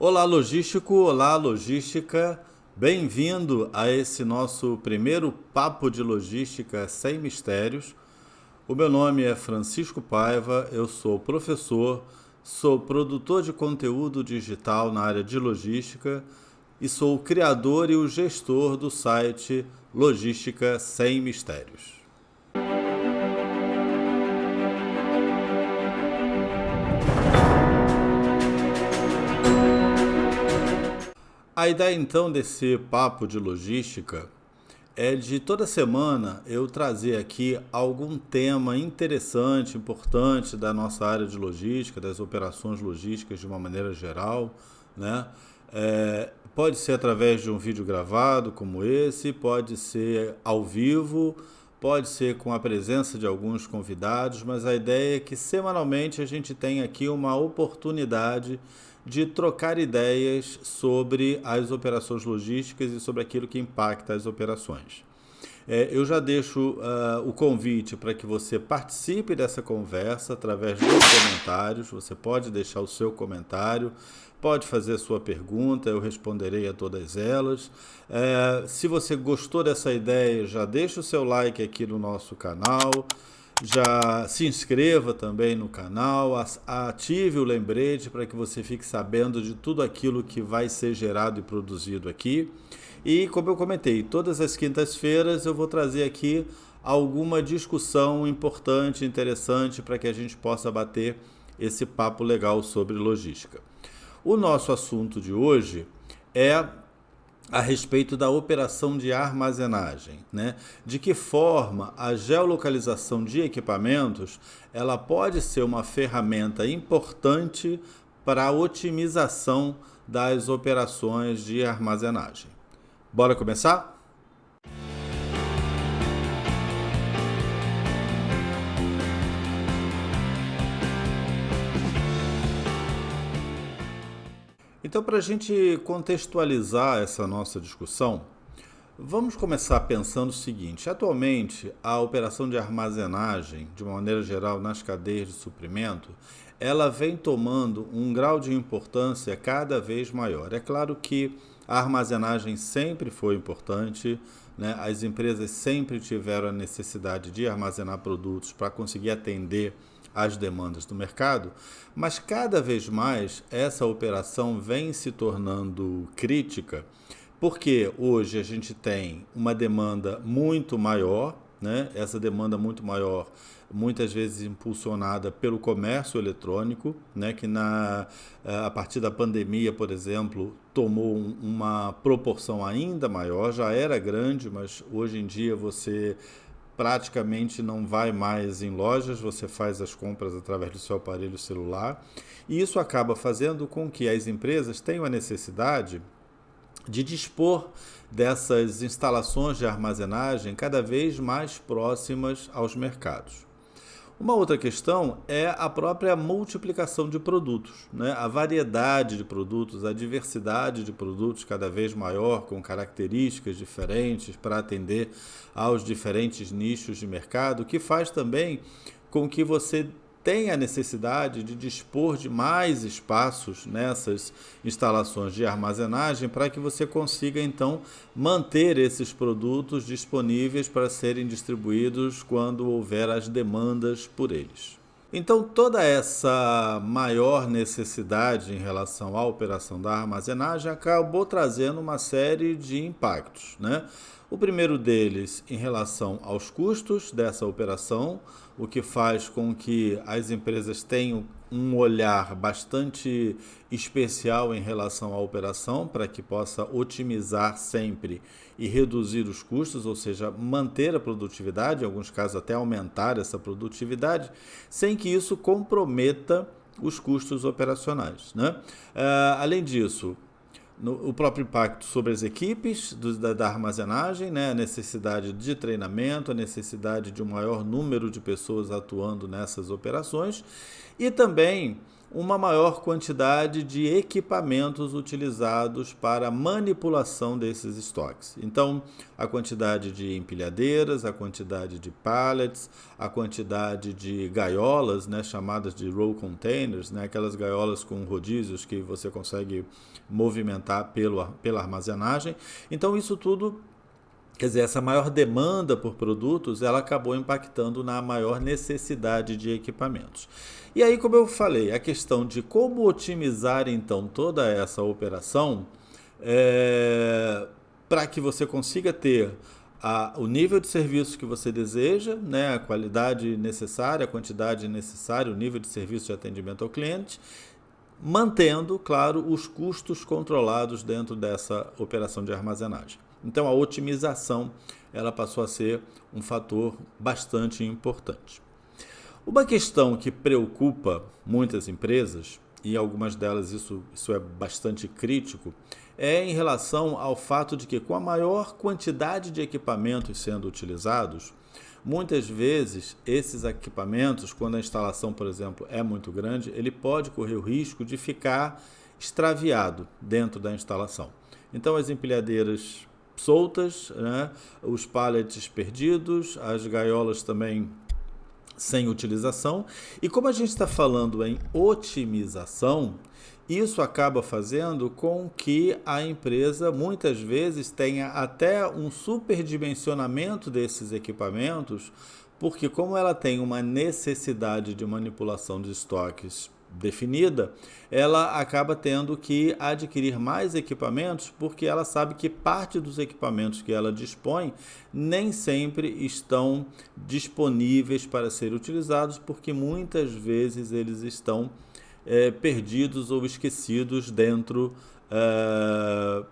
Olá, logístico, olá, logística. Bem-vindo a esse nosso primeiro papo de logística sem mistérios. O meu nome é Francisco Paiva, eu sou professor, sou produtor de conteúdo digital na área de logística e sou o criador e o gestor do site Logística Sem Mistérios. A ideia então desse papo de logística é de toda semana eu trazer aqui algum tema interessante, importante da nossa área de logística, das operações logísticas de uma maneira geral, né? Pode ser através de um vídeo gravado como esse, pode ser ao vivo, pode ser com a presença de alguns convidados, mas a ideia é que semanalmente a gente tenha aqui uma oportunidade de trocar ideias sobre as operações logísticas e sobre aquilo que impacta as operações. Eu já deixo o convite para que você participe dessa conversa através dos comentários. Você pode deixar o seu comentário, pode fazer a sua pergunta, eu responderei a todas elas. Se você gostou dessa ideia, já deixa o seu like aqui no nosso canal. Já se inscreva também no canal, ative o lembrete para que você fique sabendo de tudo aquilo que vai ser gerado e produzido aqui. E como eu comentei, todas as quintas-feiras eu vou trazer aqui alguma discussão importante, interessante, para que a gente possa bater esse papo legal sobre logística. O nosso assunto de hoje é a respeito da operação de armazenagem, né? De que forma a geolocalização de equipamentos ela pode ser uma ferramenta importante para a otimização das operações de armazenagem. Bora começar? Então, para a gente contextualizar essa nossa discussão, vamos começar pensando o seguinte: atualmente, a operação de armazenagem, de uma maneira geral, nas cadeias de suprimento, ela vem tomando um grau de importância cada vez maior. É claro que a armazenagem sempre foi importante, né? As empresas sempre tiveram a necessidade de armazenar produtos para conseguir atender as demandas do mercado, mas cada vez mais essa operação vem se tornando crítica, porque hoje a gente tem uma demanda muito maior, né? Essa demanda muito maior, muitas vezes impulsionada pelo comércio eletrônico, né? Que a partir da pandemia, por exemplo, tomou uma proporção ainda maior, já era grande, mas hoje em dia você praticamente não vai mais em lojas, você faz as compras através do seu aparelho celular, e isso acaba fazendo com que as empresas tenham a necessidade de dispor dessas instalações de armazenagem cada vez mais próximas aos mercados. Uma outra questão é a própria multiplicação de produtos, né? A variedade de produtos, a diversidade de produtos cada vez maior, com características diferentes para atender aos diferentes nichos de mercado, que faz também com que você tenha a necessidade de dispor de mais espaços nessas instalações de armazenagem para que você consiga, então, manter esses produtos disponíveis para serem distribuídos quando houver as demandas por eles. Então, toda essa maior necessidade em relação à operação da armazenagem acabou trazendo uma série de impactos, né? O primeiro deles em relação aos custos dessa operação, o que faz com que as empresas tenham um olhar bastante especial em relação à operação, para que possa otimizar sempre e reduzir os custos, ou seja, manter a produtividade, em alguns casos até aumentar essa produtividade, sem que isso comprometa os custos operacionais, né? Além disso, o próprio impacto sobre as equipes da armazenagem, né? A necessidade de treinamento, a necessidade de um maior número de pessoas atuando nessas operações e também uma maior quantidade de equipamentos utilizados para a manipulação desses estoques. Então, a quantidade de empilhadeiras, a quantidade de pallets, a quantidade de gaiolas, né, chamadas de roll containers, né, aquelas gaiolas com rodízios que você consegue movimentar pela armazenagem. Então, isso tudo, quer dizer, essa maior demanda por produtos, ela acabou impactando na maior necessidade de equipamentos. E aí, como eu falei, a questão de como otimizar, então, toda essa operação para que você consiga ter o nível de serviço que você deseja, né, a qualidade necessária, a quantidade necessária, o nível de serviço de atendimento ao cliente, mantendo, claro, os custos controlados dentro dessa operação de armazenagem. Então, a otimização ela passou a ser um fator bastante importante. Uma questão que preocupa muitas empresas, e algumas delas isso é bastante crítico, é em relação ao fato de que, com a maior quantidade de equipamentos sendo utilizados, muitas vezes esses equipamentos, quando a instalação, por exemplo, é muito grande, ele pode correr o risco de ficar extraviado dentro da instalação. Então, as empilhadeiras soltas, né, os pallets perdidos, as gaiolas também sem utilização. E como a gente está falando em otimização, isso acaba fazendo com que a empresa muitas vezes tenha até um superdimensionamento desses equipamentos, porque como ela tem uma necessidade de manipulação de estoques definida, ela acaba tendo que adquirir mais equipamentos, porque ela sabe que parte dos equipamentos que ela dispõe nem sempre estão disponíveis para serem utilizados, porque muitas vezes eles estão perdidos ou esquecidos dentro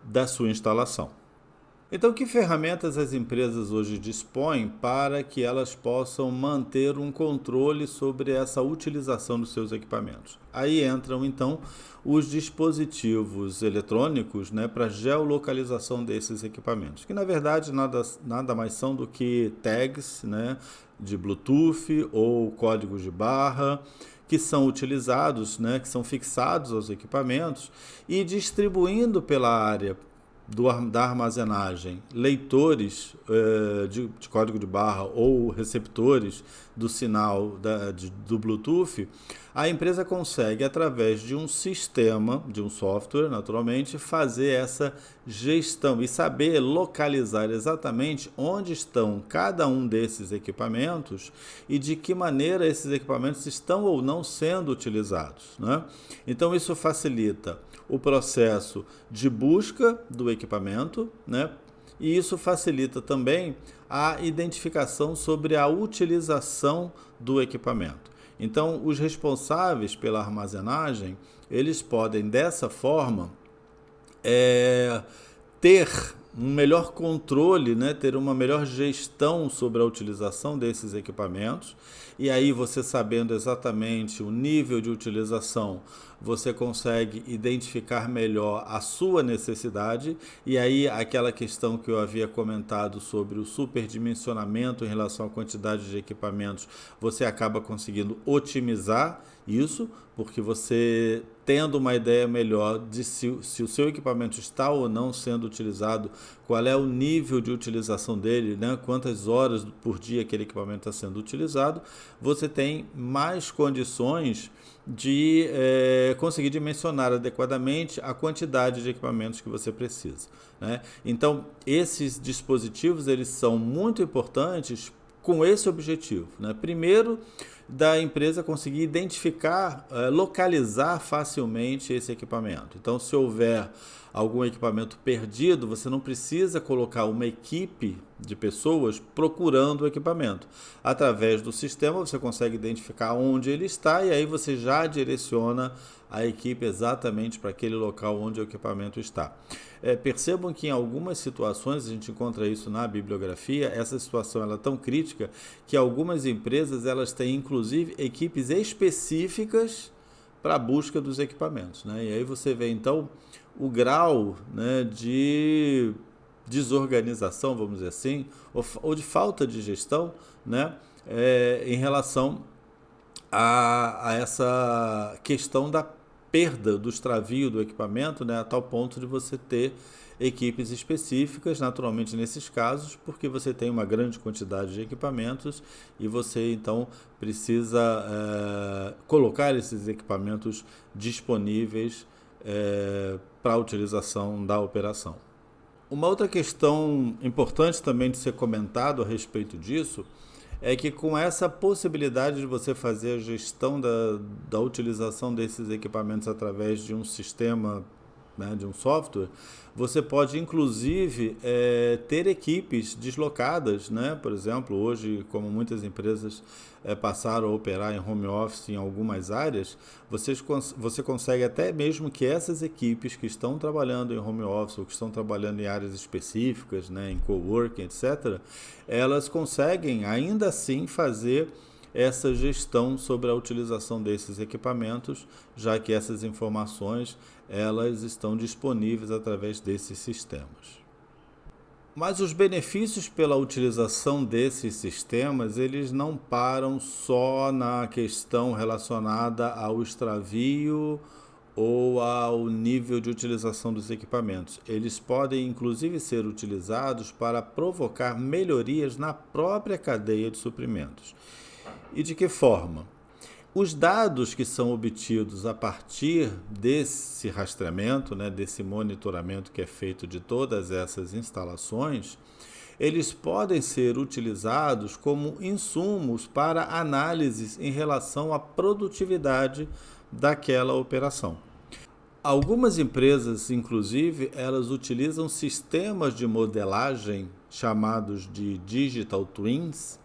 da sua instalação. Então, que ferramentas as empresas hoje dispõem para que elas possam manter um controle sobre essa utilização dos seus equipamentos? Aí entram, então, os dispositivos eletrônicos, né, para geolocalização desses equipamentos, que, na verdade, nada mais são do que tags, né, de Bluetooth ou códigos de barra, que são utilizados, né, que são fixados aos equipamentos e distribuindo pela área da armazenagem leitores de código de barra ou receptores do sinal do Bluetooth, a empresa consegue, através de um sistema, de um software, naturalmente, fazer essa gestão e saber localizar exatamente onde estão cada um desses equipamentos e de que maneira esses equipamentos estão ou não sendo utilizados, né? Então, isso facilita o processo de busca do equipamento, né? E isso facilita também a identificação sobre a utilização do equipamento. Então, os responsáveis pela armazenagem, eles podem, dessa forma, ter um melhor controle, né? Ter uma melhor gestão sobre a utilização desses equipamentos. E aí, você sabendo exatamente o nível de utilização, você consegue identificar melhor a sua necessidade. E aí, aquela questão que eu havia comentado sobre o superdimensionamento em relação à quantidade de equipamentos, você acaba conseguindo otimizar isso, porque você, tendo uma ideia melhor de se o seu equipamento está ou não sendo utilizado, qual é o nível de utilização dele, né? Quantas horas por dia aquele equipamento está sendo utilizado, você tem mais condições de conseguir dimensionar adequadamente a quantidade de equipamentos que você precisa, né? Então, esses dispositivos, eles são muito importantes com esse objetivo, né? Primeiro, da empresa conseguir identificar, localizar facilmente esse equipamento. Então, se houver algum equipamento perdido, você não precisa colocar uma equipe de pessoas procurando o equipamento. Através do sistema, você consegue identificar onde ele está e aí você já direciona a equipe exatamente para aquele local onde o equipamento está. Percebam que em algumas situações, a gente encontra isso na bibliografia, essa situação ela é tão crítica que algumas empresas elas têm inclusive equipes específicas para a busca dos equipamentos, né? E aí você vê então o grau, né, de desorganização, vamos dizer assim, ou de falta de gestão, né, em relação a essa questão da perda do extravio do equipamento, né, a tal ponto de você ter equipes específicas, naturalmente nesses casos, porque você tem uma grande quantidade de equipamentos e você então precisa colocar esses equipamentos disponíveis para a utilização da operação. Uma outra questão importante também de ser comentado a respeito disso é que com essa possibilidade de você fazer a gestão da utilização desses equipamentos através de um sistema, né, de um software, você pode inclusive ter equipes deslocadas, né? Por exemplo, hoje, como muitas empresas passaram a operar em home office em algumas áreas, você consegue até mesmo que essas equipes que estão trabalhando em home office ou que estão trabalhando em áreas específicas, né, em coworking, etc., elas conseguem ainda assim fazer essa gestão sobre a utilização desses equipamentos, já que essas informações elas estão disponíveis através desses sistemas. Mas os benefícios pela utilização desses sistemas, eles não param só na questão relacionada ao extravio ou ao nível de utilização dos equipamentos. Eles podem inclusive ser utilizados para provocar melhorias na própria cadeia de suprimentos. E de que forma? Os dados que são obtidos a partir desse rastreamento, né, desse monitoramento que é feito de todas essas instalações, eles podem ser utilizados como insumos para análises em relação à produtividade daquela operação. Algumas empresas, inclusive, elas utilizam sistemas de modelagem chamados de Digital Twins,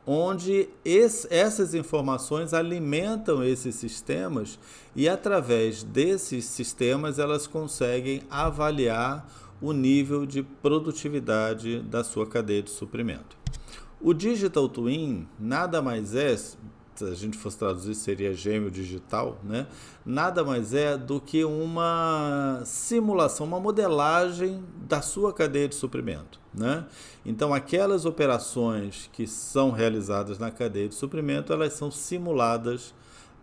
onde essas informações alimentam esses sistemas e através desses sistemas elas conseguem avaliar o nível de produtividade da sua cadeia de suprimento. O Digital Twin nada mais é, se a gente fosse traduzir seria gêmeo digital, né? Nada mais é do que uma simulação, uma modelagem da sua cadeia de suprimento, né? Então aquelas operações que são realizadas na cadeia de suprimento, elas são simuladas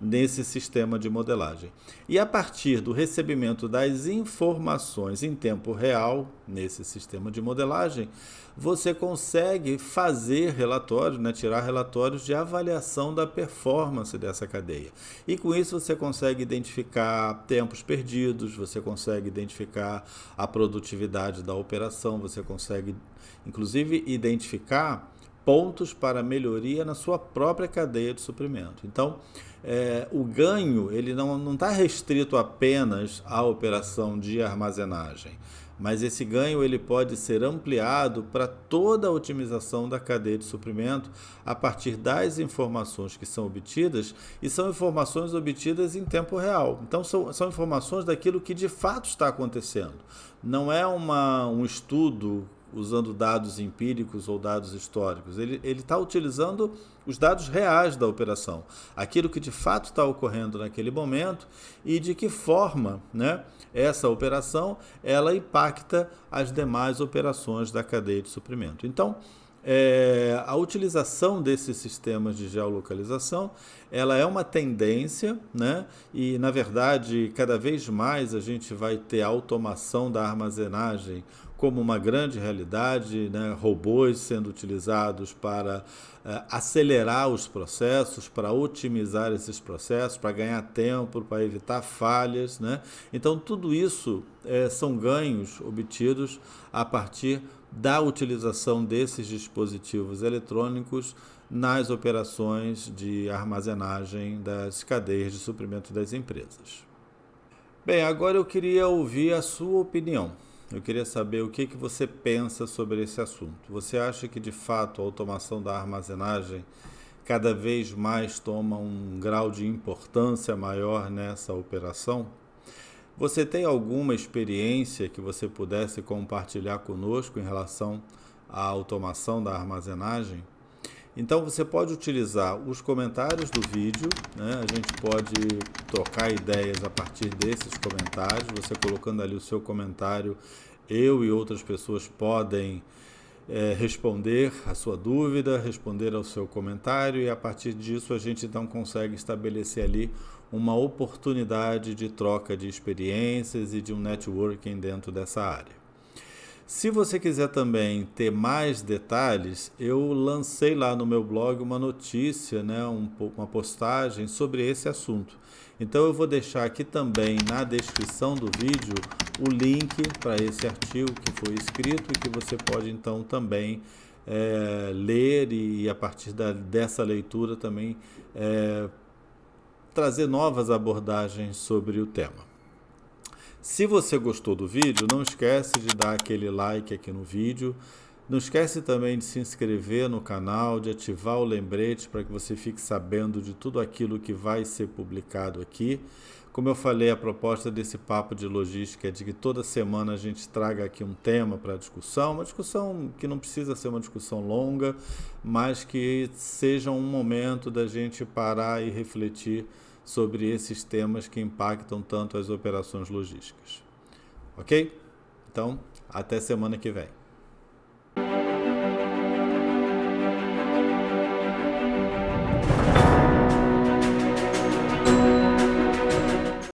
nesse sistema de modelagem. E a partir do recebimento das informações em tempo real, nesse sistema de modelagem, você consegue fazer relatórios, né, tirar relatórios de avaliação da performance dessa cadeia. E com isso você consegue identificar tempos perdidos, você consegue identificar a produtividade da operação, você consegue inclusive identificar pontos para melhoria na sua própria cadeia de suprimento. Então, o ganho ele não está restrito apenas à operação de armazenagem, mas esse ganho ele pode ser ampliado para toda a otimização da cadeia de suprimento a partir das informações que são obtidas, e são informações obtidas em tempo real. Então, são informações daquilo que de fato está acontecendo. Não é um estudo usando dados empíricos ou dados históricos. Ele está utilizando os dados reais da operação, aquilo que de fato está ocorrendo naquele momento e de que forma, né, essa operação ela impacta as demais operações da cadeia de suprimento. Então, a utilização desses sistemas de geolocalização ela é uma tendência, né? E na verdade cada vez mais a gente vai ter a automação da armazenagem como uma grande realidade, né? Robôs sendo utilizados para acelerar os processos, para otimizar esses processos, para ganhar tempo, para evitar falhas, né? Então tudo isso são ganhos obtidos a partir da utilização desses dispositivos eletrônicos nas operações de armazenagem das cadeias de suprimento das empresas. Bem, agora eu queria ouvir a sua opinião. Eu queria saber o que você pensa sobre esse assunto. Você acha que, de fato, a automação da armazenagem cada vez mais toma um grau de importância maior nessa operação? Você tem alguma experiência que você pudesse compartilhar conosco em relação à automação da armazenagem? Então você pode utilizar os comentários do vídeo, né? A gente pode trocar ideias a partir desses comentários. Você colocando ali o seu comentário, eu e outras pessoas podem responder a sua dúvida, responder ao seu comentário, e a partir disso a gente então consegue estabelecer ali uma oportunidade de troca de experiências e de um networking dentro dessa área. Se você quiser também ter mais detalhes, eu lancei lá no meu blog uma notícia, né, uma postagem sobre esse assunto. Então eu vou deixar aqui também na descrição do vídeo o link para esse artigo que foi escrito e que você pode então também ler e a partir dessa leitura também trazer novas abordagens sobre o tema. Se você gostou do vídeo, não esquece de dar aquele like aqui no vídeo. Não esquece também de se inscrever no canal, de ativar o lembrete para que você fique sabendo de tudo aquilo que vai ser publicado aqui. Como eu falei, a proposta desse papo de logística é de que toda semana a gente traga aqui um tema para discussão, uma discussão que não precisa ser uma discussão longa, mas que seja um momento da gente parar e refletir sobre esses temas que impactam tanto as operações logísticas. Ok? Então, até semana que vem.